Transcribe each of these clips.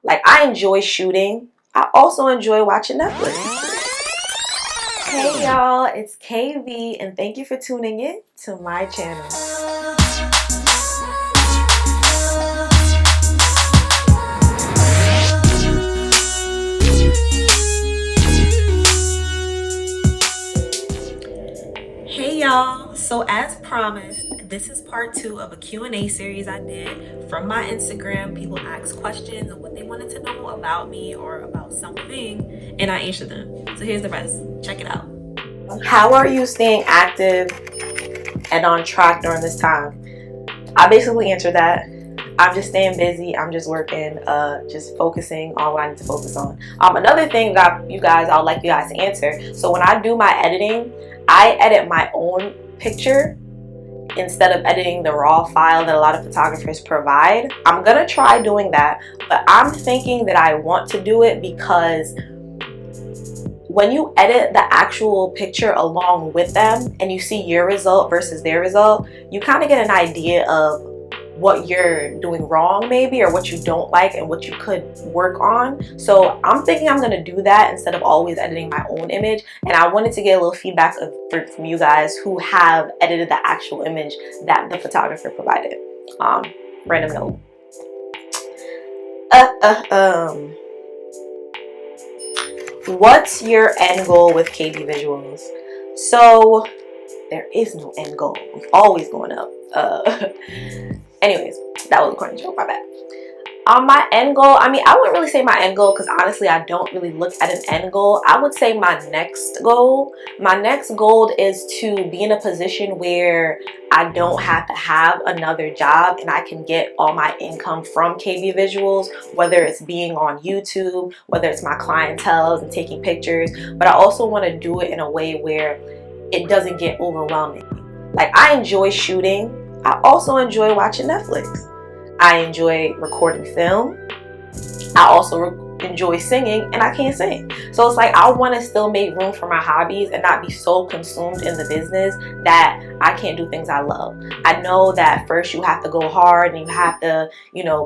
Like, I enjoy shooting. I also enjoy watching Netflix. Hey y'all, it's KV, and thank you for tuning in to my channel. Hey y'all, so as promised, this is part 2 of a Q&A series I did from my Instagram. People asked questions of what they wanted to know about me or about something, and I answered them. So here's the rest. Check it out. How are you staying active and on track during this time? I basically answered that. I'm just staying busy. I'm just working, just focusing on what I need to focus on. Another thing that I would like you guys to answer. So when I do my editing, I edit my own picture instead of editing the raw file that a lot of photographers provide. I'm gonna try doing that, but I'm thinking that I want to do it because when you edit the actual picture along with them and you see your result versus their result, you kind of get an idea of what you're doing wrong maybe, or what you don't like and what you could work on. So I'm thinking I'm gonna do that instead of always editing my own image. And I wanted to get a little feedback from you guys who have edited the actual image that the photographer provided. Random note. What's your end goal with KB Visuals? So there is no end goal. We're always going up. Anyways, that was a corny joke, my bad. My end goal, I wouldn't really say my end goal because honestly I don't really look at an end goal. I would say my next goal is to be in a position where I don't have to have another job and I can get all my income from KB Visuals, whether it's being on YouTube, whether it's my clientele and taking pictures. But I also want to do it in a way where it doesn't get overwhelming. Like, I enjoy shooting. I also enjoy watching Netflix. I enjoy recording film. I also enjoy singing, and I can't sing. So it's like I want to still make room for my hobbies and not be so consumed in the business that I can't do things I love. I know that first you have to go hard and you have to,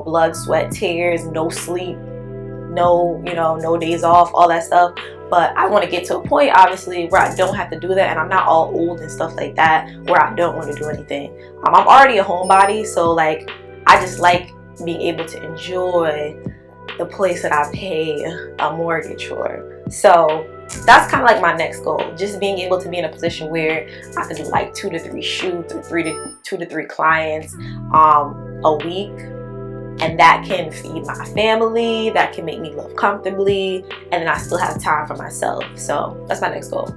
blood, sweat, tears, no sleep, no days off, all that stuff. But I want to get to a point, obviously, where I don't have to do that, and I'm not all old and stuff like that, where I don't want to do anything. I'm already a homebody, so like I just like being able to enjoy the place that I pay a mortgage for. So that's kind of like my next goal, just being able to be in a position where I can do like 2 to 3 shoots or 2 to 3 clients a week. And that can feed my family, that can make me live comfortably, and then I still have time for myself. So that's my next goal.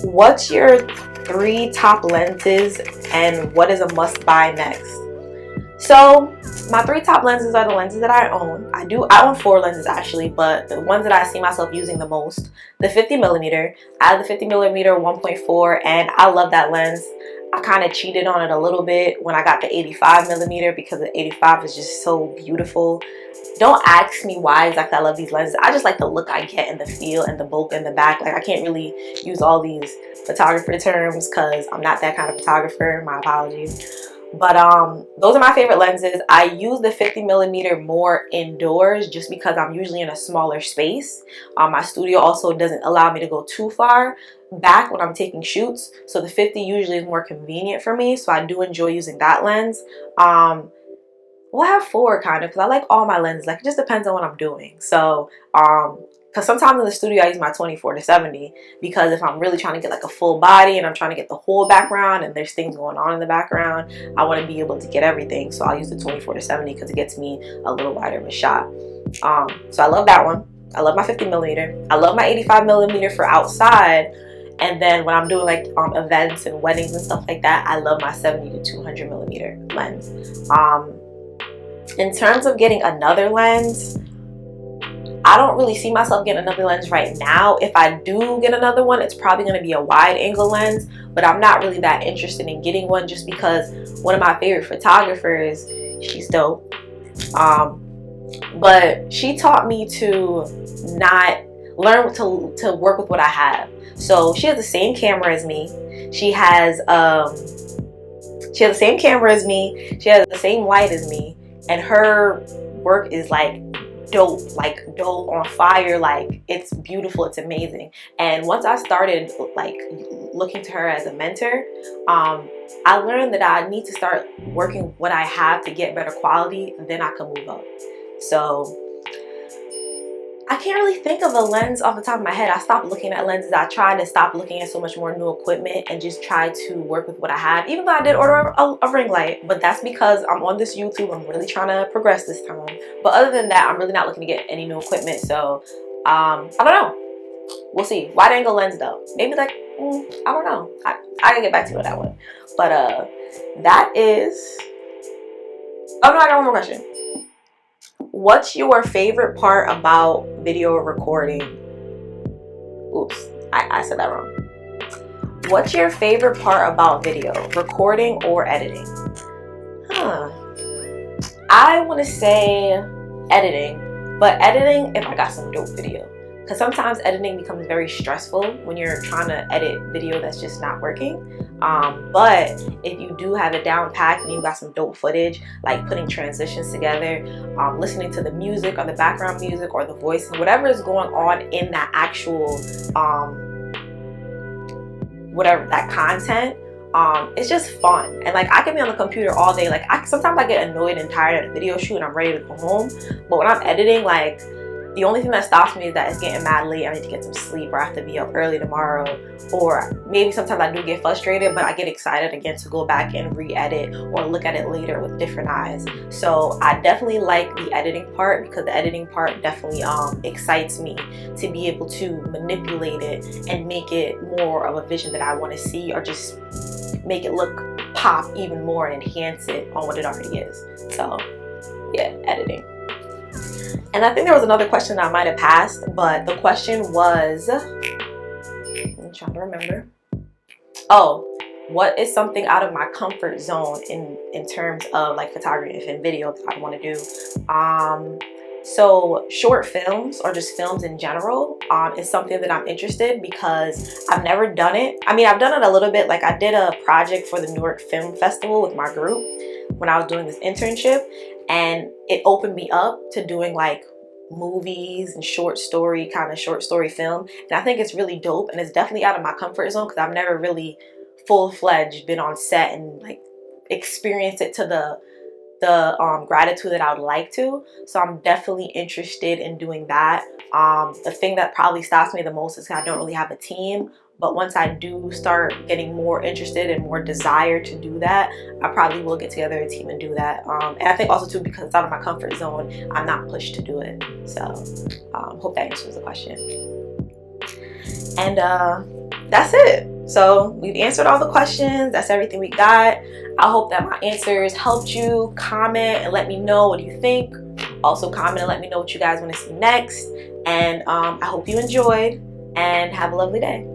What's your 3 top lenses and what is a must buy next? So my 3 top lenses are the lenses that I own. I own 4 lenses actually, but the ones that I see myself using the most, the 50mm. I have the 50mm 1.4 and I love that lens. I kind of cheated on it a little bit when I got the 85mm because the 85 is just so beautiful. Don't ask me why exactly I love these lenses. I just like the look I get and the feel and the bokeh in the back. Like, I can't really use all these photographer terms because I'm not that kind of photographer. My apologies. But those are my favorite lenses. I use the 50mm more indoors just because I'm usually in a smaller space. My studio also doesn't allow me to go too far back when I'm taking shoots, so the 50 usually is more convenient for me, so I do enjoy using that lens. Well, I have 4 kind of because I like all my lenses. Like, it just depends on what I'm doing. So because sometimes in the studio I use my 24-70 because if I'm really trying to get like a full body and I'm trying to get the whole background and there's things going on in the background, I want to be able to get everything, so I'll use the 24-70 because it gets me a little wider of a shot. So I love that one. I love my 50mm. I love my 85mm for outside. And then when I'm doing like events and weddings and stuff like that, I love my 70 to 200mm lens. In terms of getting another lens, I don't really see myself getting another lens right now. If I do get another one, it's probably going to be a wide angle lens, but I'm not really that interested in getting one just because one of my favorite photographers, she's dope, but she taught me to not learn to work with what I have. So she has the same camera as me. She has She has the same camera as me. She has the same light as me. And her work is like dope on fire. Like, it's beautiful, it's amazing. And once I started like looking to her as a mentor, I learned that I need to start working what I have to get better quality, and then I can move up. So I can't really think of a lens off the top of my head. I stopped looking at lenses. I tried to stop looking at so much more new equipment and just try to work with what I have, even though I did order a ring light. But that's because I'm on this YouTube. I'm really trying to progress this time. But other than that, I'm really not looking to get any new equipment. So I don't know. We'll see. Wide angle lens though. Maybe like, I don't know. I can get back to you on that one. But that is... Oh no, I got one more question. What's your favorite part about video recording? Oops, I said that wrong. What's your favorite part about video recording or editing? I want to say editing, but editing if I got some dope video. Because sometimes editing becomes very stressful when you're trying to edit video that's just not working. But if you do have it down packed and you got some dope footage, like putting transitions together, listening to the music or the background music or the voice, whatever is going on in that actual, whatever that content, it's just fun. And like, I can be on the computer all day. Like, sometimes I get annoyed and tired at a video shoot and I'm ready to go home. But when I'm editing, like, the only thing that stops me is that it's getting mad late. I need to get some sleep, or I have to be up early tomorrow. Or maybe sometimes I do get frustrated, but I get excited again to go back and re-edit or look at it later with different eyes. So I definitely like the editing part, because the editing part definitely excites me to be able to manipulate it and make it more of a vision that I want to see, or just make it look pop even more and enhance it on what it already is. So yeah, editing. And I think there was another question that I might have passed, but the question was, I'm trying to remember. Oh, what is something out of my comfort zone in terms of like photography and video that I want to do? So short films, or just films in general, is something that I'm interested in, because I've never done it. I mean, I've done it a little bit. Like, I did a project for the Newark Film Festival with my group when I was doing this internship, and it opened me up to doing like movies and short story film. And I think it's really dope, and it's definitely out of my comfort zone, because I've never really full-fledged been on set and like experienced it to the gratitude that I would like to. So I'm definitely interested in doing that. The thing that probably stops me the most is I don't really have a team. But once I do start getting more interested and more desire to do that, I probably will get together a team and do that. And I think also too, because it's out of my comfort zone, I'm not pushed to do it. So hope that answers the question. And that's it. So we've answered all the questions. That's everything we got. I hope that my answers helped you. Comment and let me know what you think. Also comment and let me know what you guys want to see next. And I hope you enjoyed, and have a lovely day.